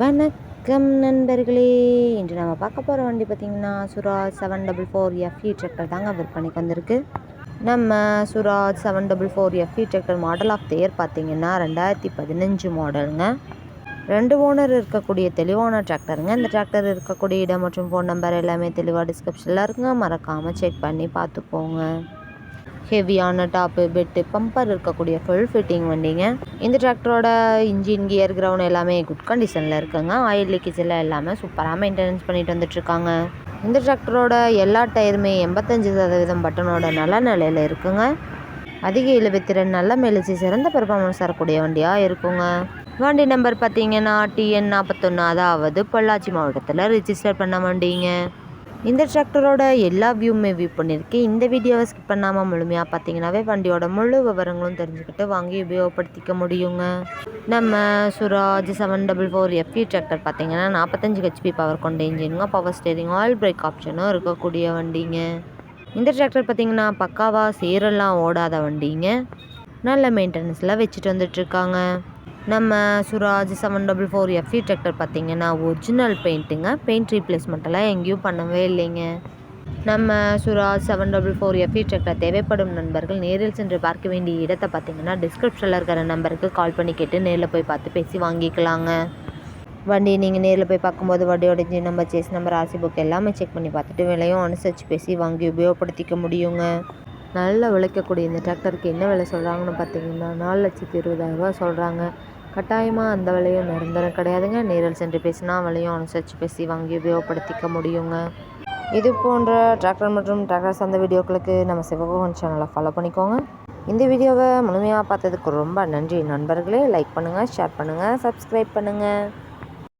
வணக்கம் நண்பர்களே, இன்று நம்ம பார்க்க போகிற வண்டி பார்த்திங்கன்னா சுராஜ் 744 FE டிராக்டர் தாங்க விற்பனைக்கு வந்திருக்கு. நம்ம Swaraj 744 FE tractor model of the year பார்த்திங்கன்னா 2015 மாடலுங்க. 2 ஓனர் இருக்கக்கூடிய தெளிவான டிராக்டருங்க. இந்த டிராக்டர் இருக்கக்கூடிய இடம் மற்றும் ஃபோன் நம்பர் எல்லாமே தெளிவாக டிஸ்கிரிப்ஷனில் இருக்குங்க. மறக்காமல் செக் பண்ணி பார்த்துக்கோங்க. ஹெவியான டாப்பு, பெட்டு, பம்பர் இருக்கக்கூடிய ஃபுல் ஃபிட்டிங் வண்டிங்க. இந்த டிராக்டரோட இன்ஜின், கியர், கிரவுண்ட் எல்லாமே குட் கண்டிஷனில் இருக்குங்க. ஆயில் லீக்கேஜ் எல்லாம் எல்லாமே சூப்பராக மெயின்டெனன்ஸ் பண்ணிட்டு வந்துட்டுருக்காங்க. இந்த டிராக்டரோட எல்லா டயருமே 85% பட்டனோட நல்ல நிலையில் இருக்குங்க. அதிக இழுவைத்திறன், நல்ல மைலேஜ், சிறந்த பெர்ஃபார்மன்ஸ் தரக்கூடிய வண்டியாக இருக்குங்க. வண்டி நம்பர் பார்த்தீங்கன்னா TN 41, அதாவது பொள்ளாச்சி மாவட்டத்தில் ரிஜிஸ்டர் பண்ண வண்டிங்க. இந்த டிராக்டரோட எல்லா வியூமே வியூ பண்ணியிருக்கேன். இந்த வீடியோவை ஸ்கிப் பண்ணாமல் முழுமையாக பார்த்தீங்கன்னாவே வண்டியோட முழு விவரங்களும் தெரிஞ்சுக்கிட்டு வாங்கி உபயோகப்படுத்திக்க முடியுங்க. நம்ம சுராஜ் 744 FE டிராக்டர் பார்த்தீங்கன்னா 45 HP பவர் கொண்ட இன்ஜினுங்க. பவர் ஸ்டேரிங், ஆயில் பிரேக் ஆப்ஷனும் இருக்கக்கூடிய வண்டிங்க. இந்த டிராக்டர் பார்த்தீங்கன்னா பக்காவாக சேரெல்லாம் ஓடாத வண்டிங்க. நல்ல மெயின்டெனன்ஸில் வச்சுட்டு வந்துட்டுருக்காங்க. நம்ம சுராஜ் 744 FE டிராக்டர் பார்த்திங்கன்னா ஒரிஜினல் பெயிண்ட்டுங்க. பெயிண்ட் ரீப்ளேஸ்மெண்ட்டெல்லாம் எங்கேயும் பண்ணவே இல்லைங்க. நம்ம சுராஜ் 744 FE டிராக்டர் தேவைப்படும் நண்பர்கள் நேரில் சென்று பார்க்க வேண்டிய இடத்தை பார்த்திங்கன்னா டிஸ்கிரிப்ஷனில் இருக்கிற நம்பருக்கு கால் பண்ணி கேட்டு நேரில் போய் பார்த்து பேசி வாங்கிக்கலாங்க. வண்டியை நீங்கள் நேரில் போய் பார்க்கும்போது வண்டியோட engine number, chassis number, RC book எல்லாமே செக் பண்ணி பார்த்துட்டு விலையும் அனுசரித்து பேசி வாங்கி உபயோகப்படுத்திக்க முடியுங்க. நல்லா உழைக்கக்கூடிய இந்த டிராக்டருக்கு என்ன விலை சொல்கிறாங்கன்னு பார்த்தீங்கன்னா 4,20,000 சொல்கிறாங்க. கட்டாயமாக அந்த விலையும் நிரந்தரம் கிடையாதுங்க. நேரில் சென்று பேசினா விலையும் அனுசரித்து பேசி வாங்கி உபயோகப்படுத்திக்க முடியுங்க. இது போன்ற டிராக்டர் மற்றும் டிராக்டர் சார்ந்த வீடியோக்களுக்கு நம்ம சிவகோகன் சேனலை ஃபாலோ பண்ணிக்கோங்க. இந்த வீடியோவை முழுமையாக பார்த்ததுக்கு ரொம்ப நன்றி நண்பர்களே. லைக் பண்ணுங்கள், ஷேர் பண்ணுங்கள், சப்ஸ்கிரைப் பண்ணுங்கள்.